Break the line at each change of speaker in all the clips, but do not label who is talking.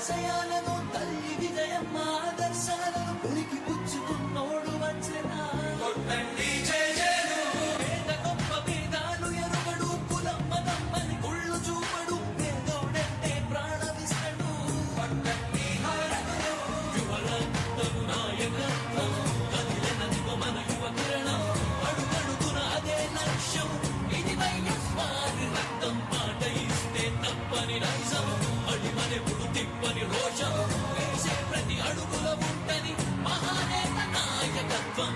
ఆశయాలను తల్లి విజయమ్మ ఆదర్శాలను ఉనికి పుచ్చుకున్నోడు వచ్చేనా కొట్టండి జయజయలు పేద గొప్ప భేదాలు ఎరుగడు కులం మతం అని గుళ్ళు చూపడు పేదోడంటే ప్రాణమిస్తడు కొట్టండి హారతులు యువరక్తము నాయకత్వం కదిలినదిగో మన యువ కిరణం అడుగడుగున అదే లక్ష్యం ఇది వైఎస్ఆర్ రక్తం మాట ఇస్తే తప్పని నైజం అడిమనెప్పుడు తిప్పని రోషం వేసే ప్రతి అడుగుల ఉంటని మహానేత నాయకత్వం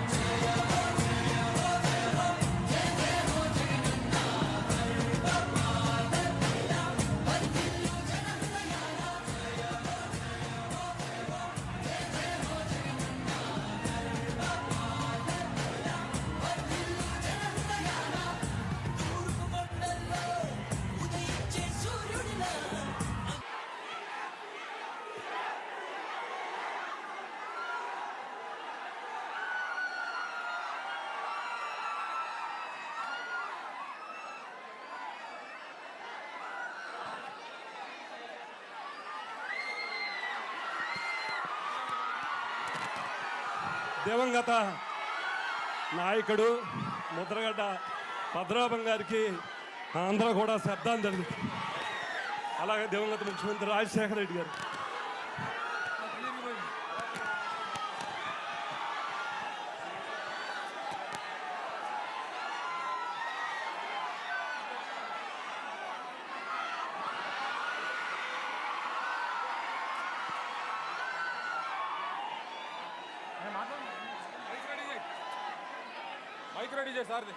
దివంగత నాయకుడు ముద్రగడ్డ పద్మనాభం గారికి అందరూ కూడా శ్రద్ధాంజలి. అలాగే దివంగత ముఖ్యమంత్రి రాజశేఖర రెడ్డి గారు.
మైక్ రెడీ చేయి సార్ది.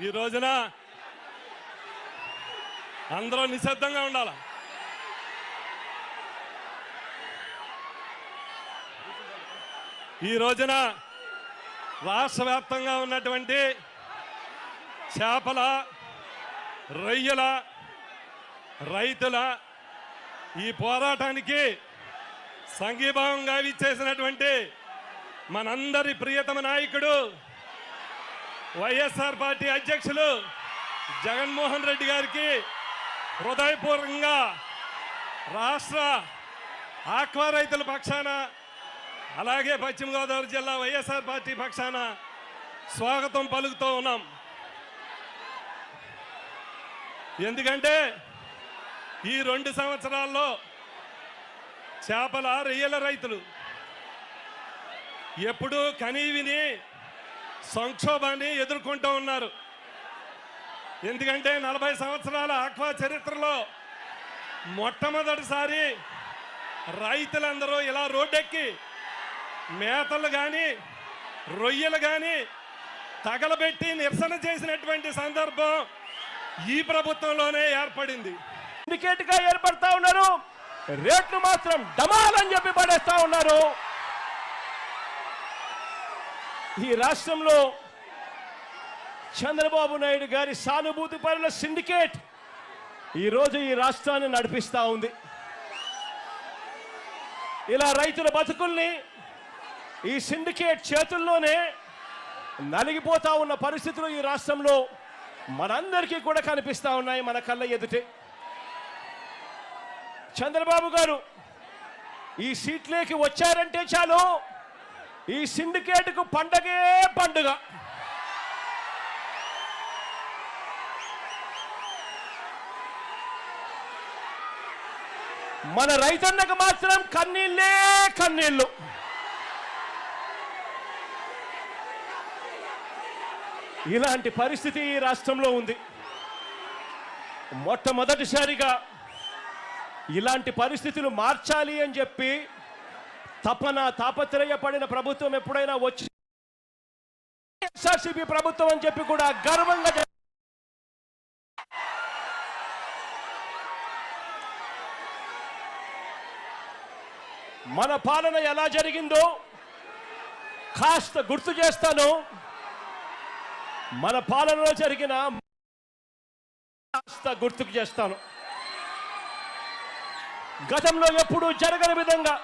ఈ రోజున అందరూ నిశ్శబ్దంగా ఉండాలి. ఈ రోజున రాష్ట్ర వ్యాప్తంగా ఉన్నటువంటి చేపల, రొయ్యల, రైతుల ఈ పోరాటానికి సంఘీభావంగా ఇచ్చేసినటువంటి మనందరి ప్రియతమ నాయకుడు వైఎస్ఆర్ పార్టీ అధ్యక్షులు జగన్మోహన్ రెడ్డి గారికి హృదయపూర్వకంగా రాష్ట్ర ఆక్వా రైతుల పక్షాన అలాగే పశ్చిమ గోదావరి జిల్లా వైఎస్ఆర్ పార్టీ పక్షాన స్వాగతం పలుకుతూ ఉన్నాం. ఎందుకంటే ఈ 2 సంవత్సరాల్లో చేపల, రొయ్యల రైతులు ఎప్పుడూ కనీవిని సంక్షోభాన్ని ఎదుర్కొంటూ ఉన్నారు. ఎందుకంటే 40 సంవత్సరాల ఆక్వా చరిత్రలో మొట్టమొదటిసారి రైతులందరూ ఇలా రోడ్డెక్కి మేతలు కానీ రొయ్యలు కానీ తగలబెట్టి నిరసన చేసినటువంటి సందర్భం ఈ ప్రభుత్వంలోనే ఏర్పడింది.
సిండికేట్గా ఏర్పడతా ఉన్నారు, రేట్లు మాత్రం డమాలని చెప్పి పడేస్తా ఉన్నారు. ఈ రాష్ట్రంలో చంద్రబాబు నాయుడు గారి సానుభూతి పరుల సిండికేట్ ఈరోజు ఈ రాష్ట్రాన్ని నడిపిస్తూ ఉంది. ఇలా రైతుల బతుకుల్ని ఈ సిండికేట్ చేతుల్లోనే నలిగిపోతా ఉన్న పరిస్థితులు ఈ రాష్ట్రంలో మనందరికీ కూడా కనిపిస్తూ ఉన్నాయి, మన కళ్ళ ఎదుటే. చంద్రబాబు గారు ఈ సీట్లోకి వచ్చారంటే చాలు ఈ సిండికేట్కు పండగే పండుగ. మన రైతన్నకు మాత్రం కన్నీళ్ళే కన్నీళ్ళు. ఇలాంటి పరిస్థితి ఈ రాష్ట్రంలో ఉంది. మొట్టమొదటిసారిగా ఇలాంటి పరిస్థితులు మార్చాలి అని చెప్పి తాపత్రయపడిన ప్రభుత్వం ఎప్పుడైనా వచ్చి ఎస్ఆర్సీపీ ప్రభుత్వం అని చెప్పి కూడా గర్వంగా మన పాలన ఎలా జరిగిందో కాస్త గుర్తు చేస్తాను. మన పాలనలో జరిగిన కాస్త గుర్తుకు చేస్తాను. గతంలో ఎప్పుడూ జరగని విధంగా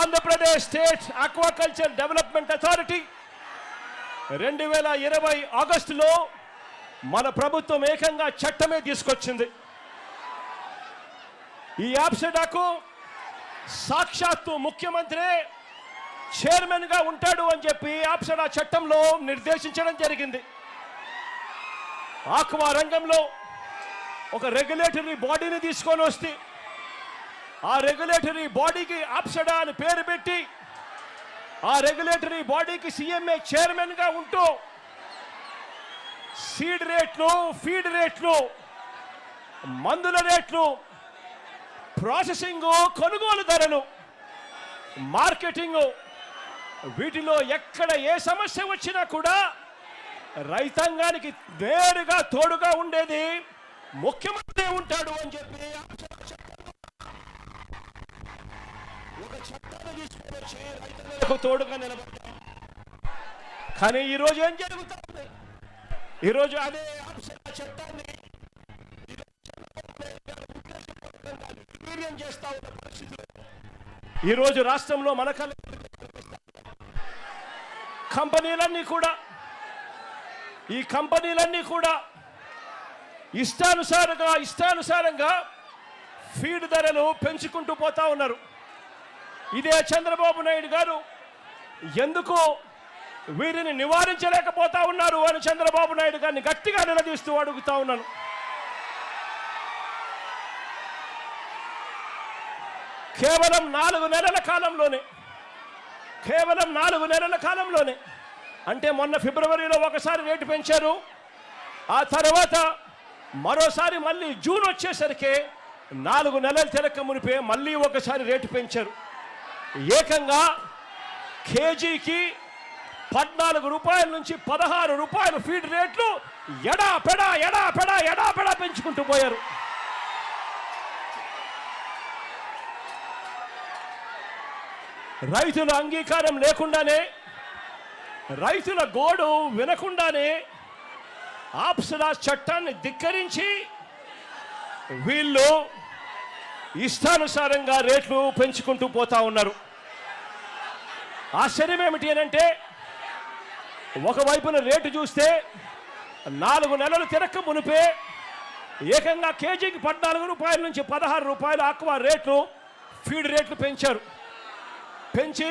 Andhra Pradesh state aquaculture development authority 2020 ఆగస్టులో మన ప్రభుత్వం ఏకంగా చట్టమే తీసుకొచ్చింది. ఈ యాప్సెడాకు సాక్షాత్తు ముఖ్యమంత్రి చైర్మన్ గా ఉంటాడు అని చెప్పి యాప్సెడా చట్టంలో నిర్దేశించడం జరిగింది. ఆక్వా రంగంలో ఒక రెగ్యులేటరీ బాడీని తీసుకొని వస్తే ఆ రెగ్యులేటరీ బాడీకి యాప్సెడా అని పేరు పెట్టి ఆ రెగ్యులేటరీ బాడీకి సీఎంఏ చైర్మన్ గా ఉంటూ సీడ్ రేట్లు, ఫీడ్ రేట్లు, మందుల రేట్లు, ప్రాసెసింగ్, కొనుగోలు ధరలు, మార్కెటింగ్, వీటిలో ఎక్కడ ఏ సమస్య వచ్చినా కూడా రైతాంగానికి నేరుగా తోడుగా ఉండేది ముఖ్యమంత్రి ఉంటాడు అని చెప్పి ఒక చట్టాన్ని తీసుకొని వచ్చి రైతులకు తోడుగా నిలబడ్డారు. కానీ ఈరోజు ఏం జరుగుతుంది? ఈరోజు అదే చట్టాన్ని చేస్తా ఉన్న పరిస్థితులు ఈరోజు రాష్ట్రంలో మన కంపెనీలన్నీ కూడా ఇష్టానుసారంగా ఫీడ్ ధరలు పెంచుకుంటూ పోతా ఉన్నారు. ఇదే చంద్రబాబు నాయుడు గారు ఎందుకు వీరిని నివారించలేకపోతా ఉన్నారు అని చంద్రబాబు నాయుడు గారిని గట్టిగా నిలదీస్తూ అడుగుతా ఉన్నాను. కేవలం 4 నెలల కాలంలోనే అంటే మొన్న ఫిబ్రవరిలో ఒకసారి రేటు పెంచారు. ఆ తర్వాత మరోసారి మళ్ళీ జూన్ వచ్చేసరికి 4 నెలలు తిరక్క మునిపే మళ్ళీ ఒకసారి రేటు పెంచారు. ఏకంగా కేజీకి 14 రూపాయల నుంచి 16 రూపాయలు ఫీడ్ రేట్లు ఎడాపెడా పెంచుకుంటూ పోయారు. రైతుల అంగీకారం లేకుండానే, రైతుల గోడు వినకుండానే ఆప్సెడా చట్టాన్ని ధిక్కరించి వీళ్ళు ఇష్టానుసారంగా రేట్లు పెంచుకుంటూ పోతా ఉన్నారు. ఆశ్చర్యం ఏమిటి అనంటే ఒకవైపున రేటు చూస్తే 4 నెలలు తిరక్క మునిపే ఏకంగా కేజీకి 14 రూపాయల నుంచి 16 రూపాయలు ఆక్వా రేట్లు, ఫీడ్ రేట్లు పెంచారు. పెంచి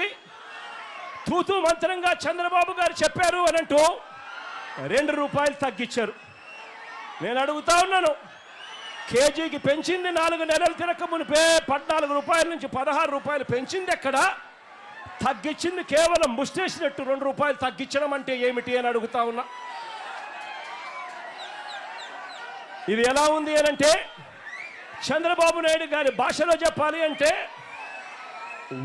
తూతూ మంత్రంగా చంద్రబాబు గారు చెప్పారు అనంటూ 2 రూపాయలు తగ్గించారు. నేను అడుగుతా ఉన్నాను, కేజీకి పెంచింది 4 నెలలు తిరక్క మునిపే 14 రూపాయల నుంచి 16 రూపాయలు పెంచింది ఎక్కడ? తగ్గించింది కేవలం ముష్టేసినట్టు 2 రూపాయలు తగ్గించడం అంటే ఏమిటి అని అడుగుతా ఉన్నా. ఇది ఎలా ఉంది అనంటే చంద్రబాబు నాయుడు గారి భాషలో చెప్పాలి అంటే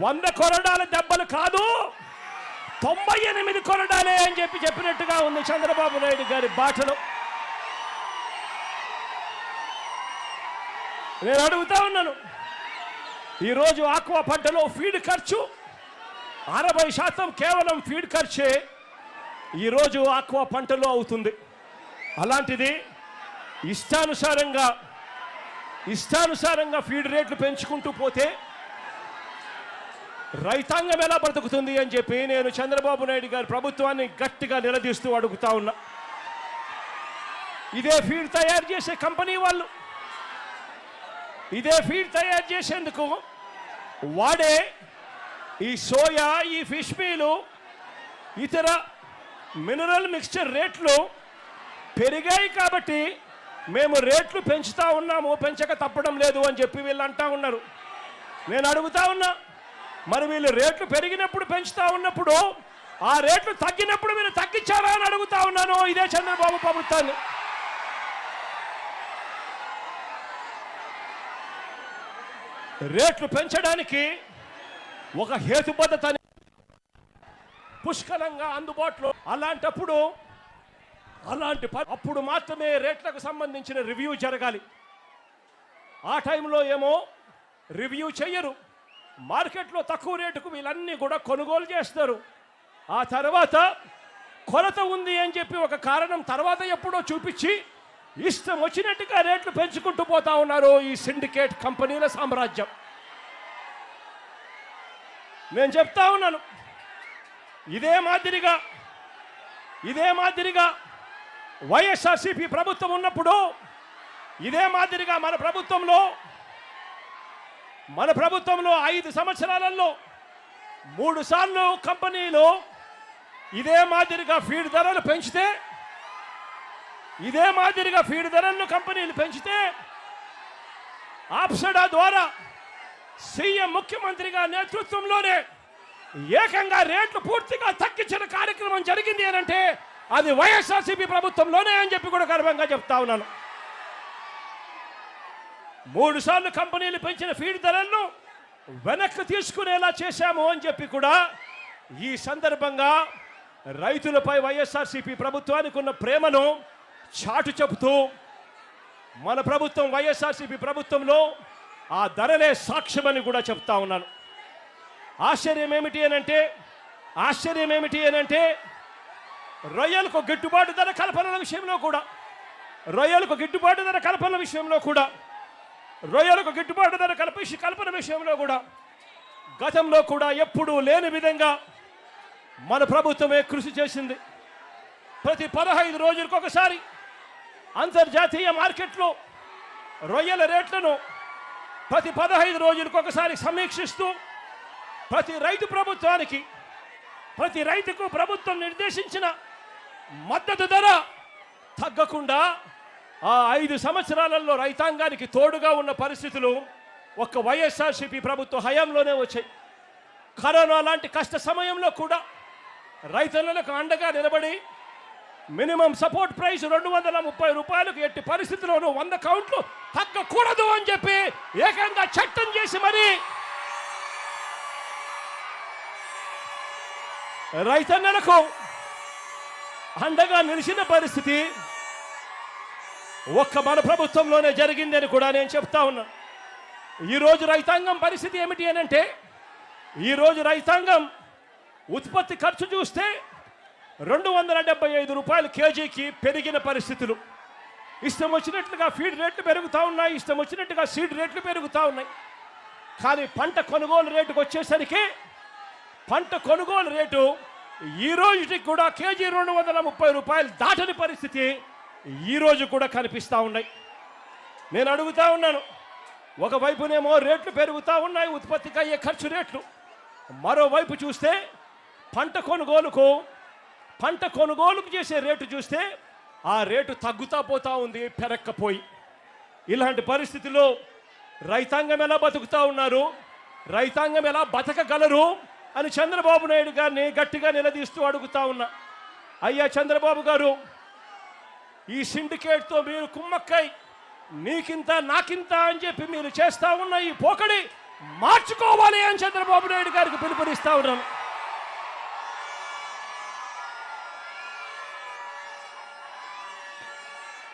100 కొరడాల దెబ్బలు కాదు 98 కొరడాలే అని చెప్పినట్టుగా ఉంది చంద్రబాబు నాయుడు గారి భాషలో. నేను అడుగుతా ఉన్నాను, ఈరోజు ఆక్వా పంటలో ఫీడ్ ఖర్చు 60% కేవలం ఫీడ్ ఖర్చే ఈరోజు ఆక్వా పంటలో అవుతుంది. అలాంటిది ఇష్టానుసారంగా ఫీడ్ రేట్లు పెంచుకుంటూ పోతే రైతాంగం ఎలా బ్రతుకుతుంది అని చెప్పి నేను చంద్రబాబు నాయుడు గారి ప్రభుత్వాన్ని గట్టిగా నిలదీస్తూ అడుగుతా ఉన్నా. ఇదే ఫీడ్ తయారు చేసే కంపెనీ వాళ్ళు ఇదే ఫీడ్ తయారు చేసేందుకు వాడే ఈ సోయా, ఈ ఫిష్ మీలు, ఇతర మినరల్ మిక్స్చర్ రేట్లు పెరిగాయి కాబట్టి మేము రేట్లు పెంచుతా ఉన్నాము, పెంచక తప్పడం లేదు అని చెప్పి వీళ్ళు అంటా ఉన్నారు. నేను అడుగుతా ఉన్నా, మరి వీళ్ళు రేట్లు పెరిగినప్పుడు పెంచుతా ఉన్నప్పుడు ఆ రేట్లు తగ్గినప్పుడు మీరు తగ్గించారా అని అడుగుతా ఉన్నాను ఇదే చంద్రబాబు ప్రభుత్వాన్ని. రేట్లు పెంచడానికి ఒక హేతుబద్ధత పుష్కలంగా అందుబాటులో. అప్పుడు మాత్రమే రేట్లకు సంబంధించిన రివ్యూ జరగాలి. ఆ టైంలో ఏమో రివ్యూ చెయ్యరు. మార్కెట్లో తక్కువ రేటుకు వీళ్ళన్నీ కూడా కొనుగోలు చేస్తారు. ఆ తర్వాత కొరత ఉంది అని చెప్పి ఒక కారణం తర్వాత ఎప్పుడో చూపించి ఇష్టం వచ్చినట్టుగా రేట్లు పెంచుకుంటూ పోతా ఉన్నారు ఈ సిండికేట్ కంపెనీల సామ్రాజ్యం. నేను చెప్తా ఉన్నాను, ఇదే మాదిరిగా వైఎస్ఆర్సీపీ ప్రభుత్వం ఉన్నప్పుడు, ఇదే మాదిరిగా మన ప్రభుత్వంలో 5 సంవత్సరాలలో 3 సార్లు కంపెనీలు ఇదే మాదిరిగా ఫీడ్ ధరలు పెంచితే, కంపెనీలు పెంచితే ఆప్సడా ద్వారా సీఎం ముఖ్యమంత్రిగా నేతృత్వంలోనే ఏకంగా రేట్లు పూర్తిగా తగ్గించిన కార్యక్రమం జరిగింది అని అంటే అది వైఎస్ఆర్సీపీ ప్రభుత్వంలోనే అని చెప్పి కూడా గర్వంగా చెప్తా ఉన్నాను. 3 సార్లు కంపెనీలు పెంచిన ఫీడ్ ధరలను వెనక్కి తీసుకునేలా చేశాము అని చెప్పి కూడా ఈ సందర్భంగా రైతులపై వైఎస్ఆర్సీపీ ప్రభుత్వానికి ఉన్న ప్రేమను చాటు చెబుతూ మన ప్రభుత్వం వైఎస్ఆర్సీపీ ప్రభుత్వంలో ఆ ధరలే సాక్ష్యమని కూడా చెప్తా ఉన్నాను. ఆశ్చర్యం ఏమిటి అనంటే రొయ్యలకు గిట్టుబాటు ధర కల్పన విషయంలో కూడా రొయ్యలకు గిట్టుబాటు ధర కల్పన విషయంలో కూడా గతంలో కూడా ఎప్పుడూ లేని విధంగా మన ప్రభుత్వమే కృషి చేసింది. ప్రతి 15 రోజులకు ఒకసారి అంతర్జాతీయ మార్కెట్లో రొయ్యల రేట్లను ప్రతి 15 రోజులకు ఒకసారి సమీక్షిస్తూ ప్రతి రైతుకు ప్రభుత్వం నిర్దేశించిన మద్దతు ధర తగ్గకుండా ఆ 5 సంవత్సరాలలో రైతాంగానికి తోడుగా ఉన్న పరిస్థితులు ఒక్క వైఎస్ఆర్సీపీ ప్రభుత్వ హయాంలోనే వచ్చాయి. కరోనా లాంటి కష్ట సమయంలో కూడా రైతులకు అండగా నిలబడి మినిమం సపోర్ట్ ప్రైస్ 230 రూపాయలకు ఎట్టి పరిస్థితుల్లోనూ 100 కౌంట్లు తగ్గకూడదు అని చెప్పి ఏకంగా చట్టం చేసి మరి రైతన్నలకు అండగా నిలిచిన పరిస్థితి ఒక్క మన ప్రభుత్వంలోనే జరిగిందని కూడా నేను చెప్తా ఉన్నా. ఈరోజు రైతాంగం పరిస్థితి ఏమిటి అని అంటే, ఈరోజు రైతాంగం ఉత్పత్తి ఖర్చు చూస్తే 275 రూపాయలు కేజీకి పెరిగిన పరిస్థితులు. ఇష్టం వచ్చినట్లుగా ఫీడ్ రేట్లు పెరుగుతూ ఉన్నాయి, ఇష్టం వచ్చినట్టుగా సీడ్ రేట్లు పెరుగుతూ ఉన్నాయి. కానీ పంట కొనుగోలు రేటుకు వచ్చేసరికి పంట కొనుగోలు రేటు ఈ రోజుకి కూడా కేజీ 230 రూపాయలు దాటని పరిస్థితి ఈ రోజు కూడా కనిపిస్తూ ఉన్నాయి. నేను అడుగుతా ఉన్నాను, ఒకవైపునేమో రేట్లు పెరుగుతూ ఉన్నాయి, ఉత్పత్తికి అయ్యే ఖర్చు రేట్లు. మరోవైపు చూస్తే పంట కొనుగోలుకు చేసే రేటు చూస్తే ఆ రేటు తగ్గుతా పోతా ఉంది పెరక్కపోయి. ఇలాంటి పరిస్థితుల్లో రైతాంగం ఎలా బతుకుతా ఉన్నారు, రైతాంగం ఎలా బతకగలరు అని చంద్రబాబు నాయుడు గారిని గట్టిగా నిలదీస్తూ అడుగుతా ఉన్నా. అయ్యా చంద్రబాబు గారు, ఈ సిండికేట్తో మీరు కుమ్మక్కై నీకింత నాకింత అని చెప్పి మీరు చేస్తా ఉన్న ఈ పోకడి మార్చుకోవాలి అని చంద్రబాబు నాయుడు గారికి పిలుపునిస్తా ఉన్నాను.